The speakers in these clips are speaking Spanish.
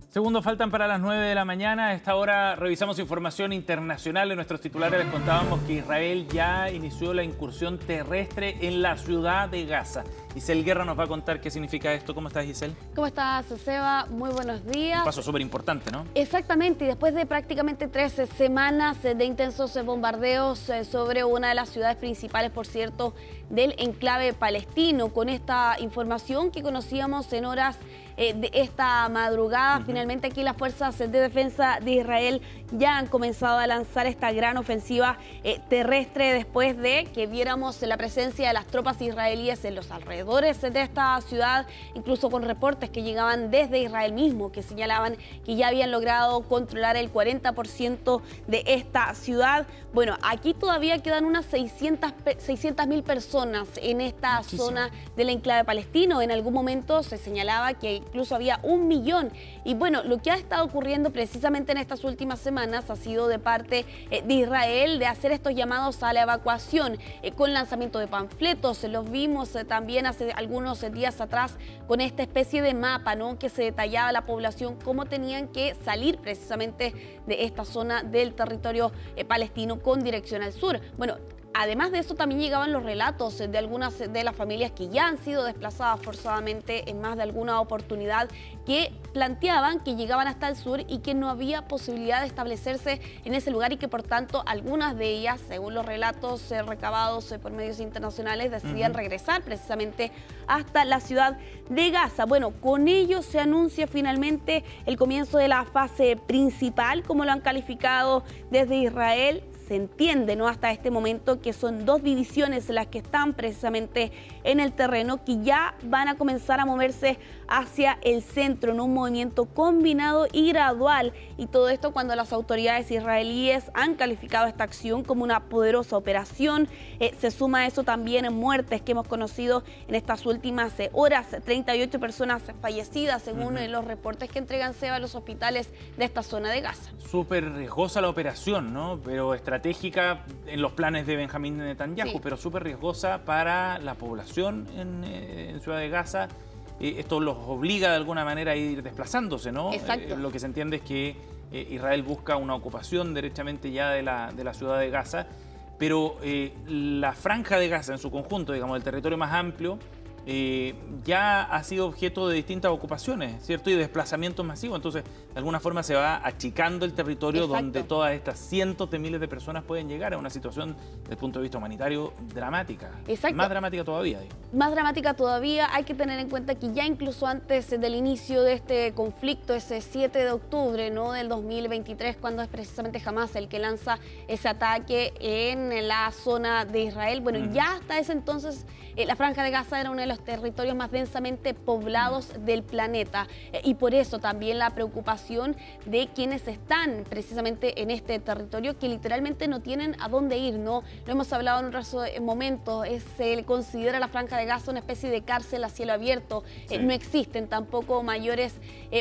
Segundos faltan para las 9 de la mañana. A esta hora revisamos información internacional. En nuestros titulares les contábamos que Israel ya inició la incursión terrestre en la ciudad de Gaza. Giselle Guerra nos va a contar qué significa esto. ¿Cómo estás, Giselle? ¿Cómo estás, Seba? Muy buenos días. Un paso súper importante, ¿no? Exactamente, y después de prácticamente 13 semanas de intensos bombardeos sobre una de las ciudades principales, por cierto, del enclave palestino, con esta información que conocíamos en horas de esta madrugada, finalmente aquí las fuerzas de defensa de Israel ya han comenzado a lanzar esta gran ofensiva terrestre después de que viéramos la presencia de las tropas israelíes en los alrededores de esta ciudad, incluso con reportes que llegaban desde Israel mismo, que señalaban que ya habían logrado controlar el 40% de esta ciudad. Bueno, aquí todavía quedan unas 600.000 personas en esta zona del enclave palestino. En algún momento se señalaba que incluso había 1 millón. Y bueno, lo que ha estado ocurriendo precisamente en estas últimas semanas ha sido de parte de Israel de hacer estos llamados a la evacuación con lanzamiento de panfletos. Los vimos también hace algunos días atrás con esta especie de mapa, ¿no?, que se detallaba a la población cómo tenían que salir precisamente de esta zona del territorio palestino con dirección al sur. Bueno, además de eso, también llegaban los relatos de algunas de las familias que ya han sido desplazadas forzadamente en más de alguna oportunidad, que planteaban que llegaban hasta el sur y que no había posibilidad de establecerse en ese lugar y que por tanto algunas de ellas, según los relatos recabados por medios internacionales, decidían regresar precisamente hasta la ciudad de Gaza. Bueno, con ello se anuncia finalmente el comienzo de la fase principal, como lo han calificado desde Israel. Se entiende, ¿no?, hasta este momento que son 2 divisiones las que están precisamente en el terreno, que ya van a comenzar a moverse hacia el centro en un movimiento combinado y gradual. Y todo esto cuando las autoridades israelíes han calificado esta acción como una poderosa operación. Se suma a eso también muertes que hemos conocido en estas últimas horas. 38 personas fallecidas según los reportes que entregan Seba a los hospitales de esta zona de Gaza. Súper riesgosa la operación, ¿no? Pero estratégica en los planes de Benjamín Netanyahu, pero súper riesgosa para la población en Ciudad de Gaza. Esto los obliga de alguna manera a ir desplazándose, ¿no? Exacto. Lo que se entiende es que Israel busca una ocupación derechamente ya de la ciudad de Gaza, pero la franja de Gaza en su conjunto, digamos, el territorio más amplio, ya ha sido objeto de distintas ocupaciones, ¿cierto? Y desplazamientos masivos. Entonces, de alguna forma se va achicando el territorio donde todas estas cientos de miles de personas pueden llegar a una situación, desde el punto de vista humanitario, dramática. Exacto. Más dramática todavía, digo. Más dramática todavía. Hay que tener en cuenta que ya incluso antes del inicio de este conflicto, ese 7 de octubre, ¿no?, del 2023, cuando es precisamente Hamas el que lanza ese ataque en la zona de Israel, bueno, ya hasta ese entonces la Franja de Gaza era uno de los territorios más densamente poblados del planeta, y por eso también la preocupación de quienes están precisamente en este territorio, que literalmente no tienen a dónde ir, ¿no? Lo hemos hablado en otros momentos, se considera la Franja de Gaza una especie de cárcel a cielo abierto. No existen tampoco mayores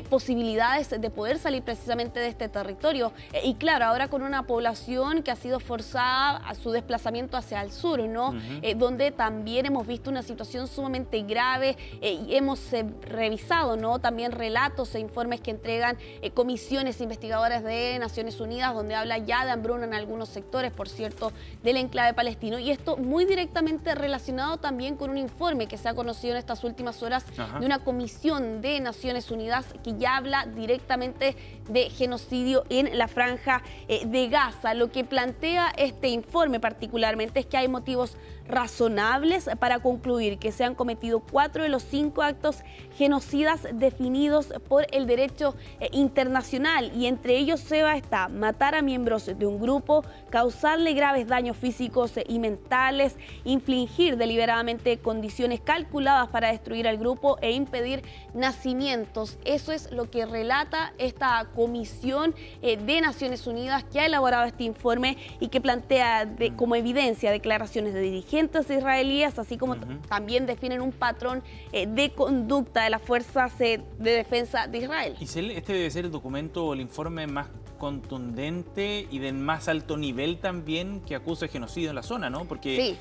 posibilidades de poder salir precisamente de este territorio, y claro, ahora con una población que ha sido forzada a su desplazamiento hacia el sur, ¿no? Donde también hemos visto una situación sumamente grave, y hemos revisado, ¿no?, también relatos e informes que entregan comisiones investigadoras de Naciones Unidas, donde habla ya de hambruna en algunos sectores, por cierto, del enclave palestino, y esto muy directamente relacionado también con un informe que se ha conocido en estas últimas horas de una comisión de Naciones Unidas que ya habla directamente de genocidio en la Franja de Gaza. Lo que plantea este informe particularmente es que hay motivos razonables para concluir que se han cometido 4 de los 5 actos genocidas definidos por el derecho internacional, y entre ellos, Seba, está matar a miembros de un grupo, causarle graves daños físicos y mentales, infligir deliberadamente condiciones calculadas para destruir al grupo e impedir nacimientos. Eso es lo que relata esta comisión de Naciones Unidas que ha elaborado este informe y que plantea como evidencia declaraciones de dirigentes israelíes, así como también definen un patrón de conducta de las fuerzas de defensa de Israel. Y este debe ser el documento o el informe más contundente y de más alto nivel también que acusa de genocidio en la zona, ¿no? Porque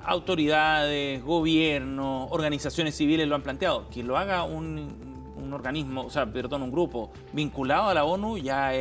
autoridades, gobiernos, organizaciones civiles lo han planteado. Que lo haga un organismo, o sea, perdón, un grupo vinculado a la ONU ya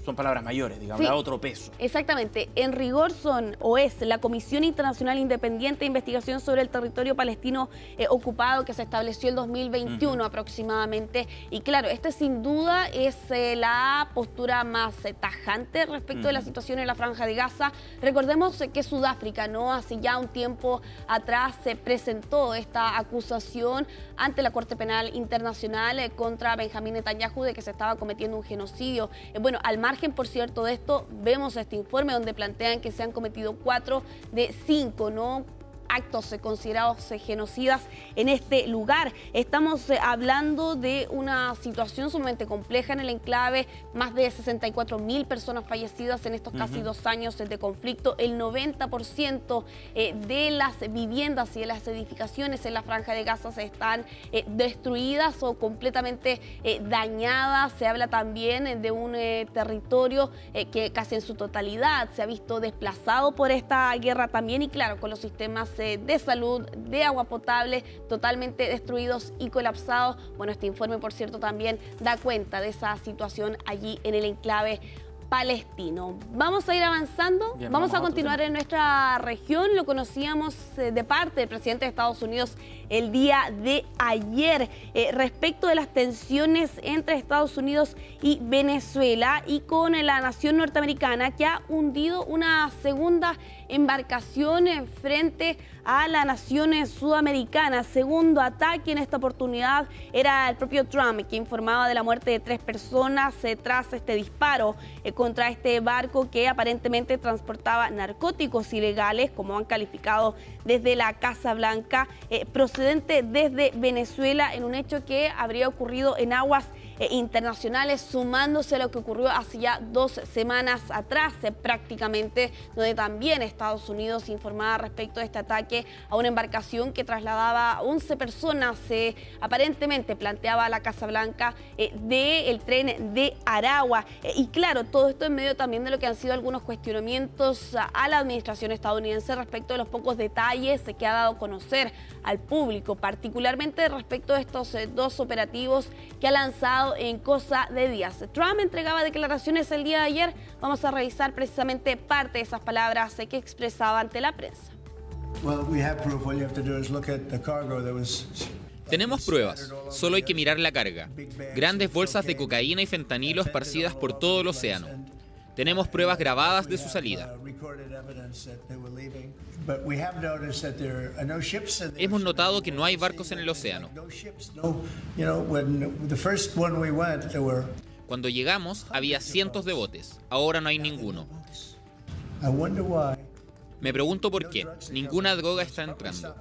son palabras mayores, digamos, sí, da otro peso. Exactamente. En rigor son o es la Comisión Internacional Independiente de Investigación sobre el Territorio Palestino Ocupado, que se estableció el 2021 aproximadamente. Y claro, esta sin duda es la postura más tajante respecto de la situación en la Franja de Gaza. Recordemos que Sudáfrica, ¿no?, hace ya un tiempo atrás se presentó esta acusación ante la Corte Penal Internacional contra Benjamín Netanyahu de que se estaba cometiendo un genocidio. Bueno, al margen, por cierto, de esto, vemos este informe donde plantean que se han cometido 4 de 5, ¿no?, actos considerados genocidas en este lugar. Estamos hablando de una situación sumamente compleja en el enclave, más de 64.000 personas fallecidas en estos casi 2 años de conflicto. El 90% de las viviendas y de las edificaciones en la Franja de Gaza se están destruidas o completamente dañadas. Se habla también de un territorio que casi en su totalidad se ha visto desplazado por esta guerra también, y claro, con los sistemas de salud, de agua potable, totalmente destruidos y colapsados. Bueno, este informe, por cierto, también da cuenta de esa situación allí en el enclave palestino. Vamos a ir avanzando. Bien, vamos a continuar en nuestra región. Lo conocíamos de parte del presidente de Estados Unidos el día de ayer respecto de las tensiones entre Estados Unidos y Venezuela, y con la nación norteamericana que ha hundido una segunda embarcación frente a la nación sudamericana. Segundo ataque, en esta oportunidad era el propio Trump que informaba de la muerte de 3 personas tras este disparo contra este barco que aparentemente transportaba narcóticos ilegales, como han calificado desde la Casa Blanca, procedente desde Venezuela, en un hecho que habría ocurrido en aguas internacionales, sumándose a lo que ocurrió hace ya 2 semanas atrás, prácticamente, donde también Estados Unidos informaba respecto de este ataque a una embarcación que trasladaba 11 personas, aparentemente planteaba la Casa Blanca, del tren de Aragua. Y claro, todo esto en medio también de lo que han sido algunos cuestionamientos a la administración estadounidense respecto de los pocos detalles que ha dado a conocer al público, particularmente respecto de estos 2 operativos que ha lanzado en cosa de días. Trump entregaba declaraciones el día de ayer. Vamos a revisar precisamente parte de esas palabras que expresaba ante la prensa. Tenemos pruebas, solo hay que mirar la carga. Grandes bolsas de cocaína y fentanilo esparcidas por todo el océano. Tenemos pruebas grabadas de su salida. Hemos notado que no hay barcos en el océano. Cuando llegamos había cientos de botes, ahora no hay ninguno. Me pregunto por qué. Ninguna droga está entrando.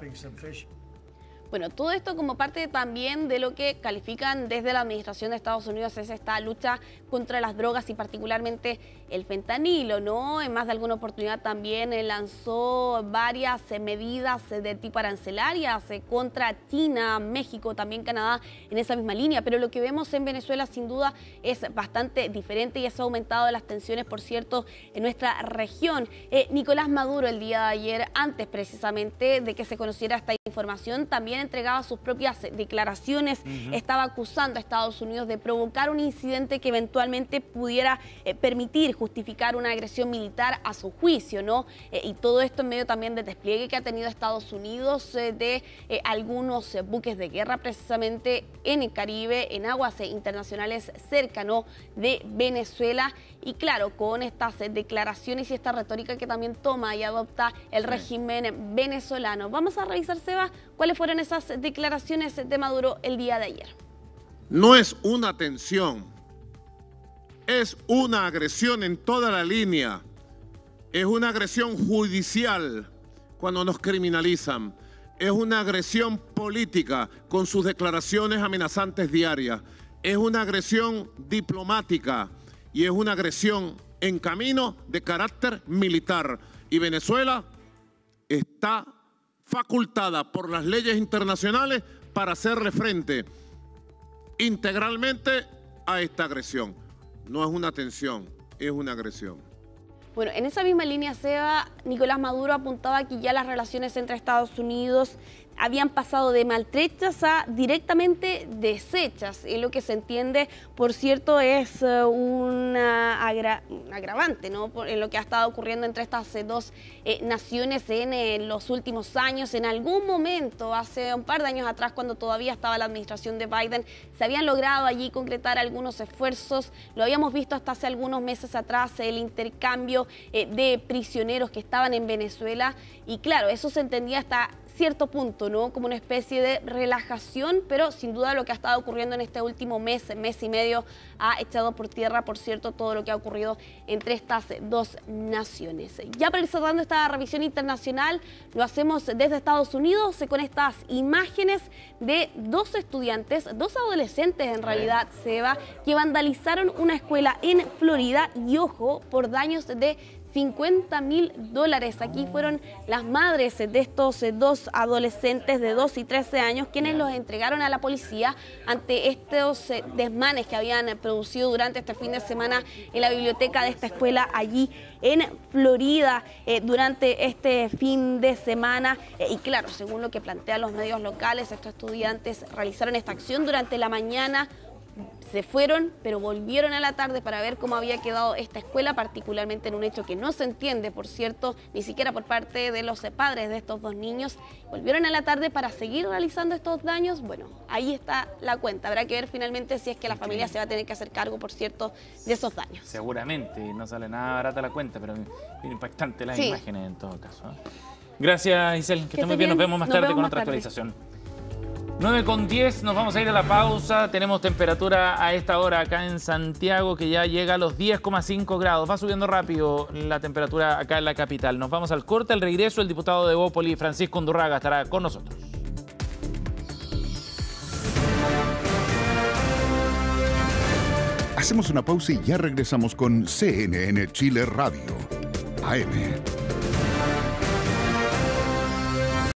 Bueno, todo esto como parte también de lo que califican desde la administración de Estados Unidos es esta lucha contra las drogas y particularmente el fentanilo, ¿no? En más de alguna oportunidad también lanzó varias medidas de tipo arancelarias contra China, México, también Canadá en esa misma línea. Pero lo que vemos en Venezuela sin duda es bastante diferente y eso ha aumentado las tensiones, por cierto, en nuestra región. Nicolás Maduro el día de ayer, antes precisamente de que se conociera esta información, también entregaba sus propias declaraciones, estaba acusando a Estados Unidos de provocar un incidente que eventualmente pudiera permitir justificar una agresión militar a su juicio, ¿no? Y todo esto en medio también del despliegue que ha tenido Estados Unidos de algunos buques de guerra precisamente en el Caribe, en aguas internacionales cerca, ¿no?, de Venezuela. Y claro, con estas declaraciones y esta retórica que también toma y adopta el régimen venezolano. Vamos a revisar, Seba, cuáles fueron esas declaraciones de Maduro el día de ayer. No es una tensión, es una agresión en toda la línea. Es una agresión judicial cuando nos criminalizan. Es una agresión política con sus declaraciones amenazantes diarias. Es una agresión diplomática y es una agresión en camino de carácter militar. Y Venezuela está facultada por las leyes internacionales para hacerle frente integralmente a esta agresión. No es una tensión, es una agresión. Bueno, en esa misma línea, Seba, Nicolás Maduro apuntaba que ya las relaciones entre Estados Unidos habían pasado de maltrechas a directamente deshechas. Y lo que se entiende, por cierto, es un agravante, ¿no?, en lo que ha estado ocurriendo entre estas dos naciones en los últimos años. En algún momento, hace un par de años atrás, cuando todavía estaba la administración de Biden, se habían logrado allí concretar algunos esfuerzos. Lo habíamos visto hasta hace algunos meses atrás, el intercambio de prisioneros que estaban en Venezuela. Y claro, eso se entendía hasta cierto punto, ¿no?, como una especie de relajación, pero sin duda lo que ha estado ocurriendo en este último mes y medio ha echado por tierra, por cierto, todo lo que ha ocurrido entre estas dos naciones. Ya para ir cerrando esta revisión internacional, lo hacemos desde Estados Unidos con estas imágenes de dos estudiantes, dos adolescentes en realidad, Seba, que vandalizaron una escuela en Florida y, ojo, por daños de $50.000. Aquí fueron las madres de estos dos adolescentes de 2 y 13 años quienes los entregaron a la policía ante estos desmanes que habían producido durante este fin de semana en la biblioteca de esta escuela allí en Florida durante este fin de semana. Y claro, según lo que plantean los medios locales, estos estudiantes realizaron esta acción durante la mañana. Se fueron, pero volvieron a la tarde para ver cómo había quedado esta escuela, particularmente en un hecho que no se entiende, por cierto, ni siquiera por parte de los padres de estos dos niños. Volvieron a la tarde para seguir realizando estos daños. Bueno, ahí está la cuenta. Habrá que ver finalmente si es que la familia se va a tener que hacer cargo, por cierto, de esos daños. Seguramente, no sale nada barata la cuenta, pero bien impactante las imágenes en todo caso. Gracias, Isel, que esté muy bien. Nos vemos más tarde con otra actualización. 9:10, nos vamos a ir a la pausa. Tenemos temperatura a esta hora acá en Santiago que ya llega a los 10,5 grados. Va subiendo rápido la temperatura acá en la capital. Nos vamos al corte. Al regreso, el diputado de Evópoli, Francisco Undurraga, estará con nosotros. Hacemos una pausa y ya regresamos con CNN Chile Radio, AM.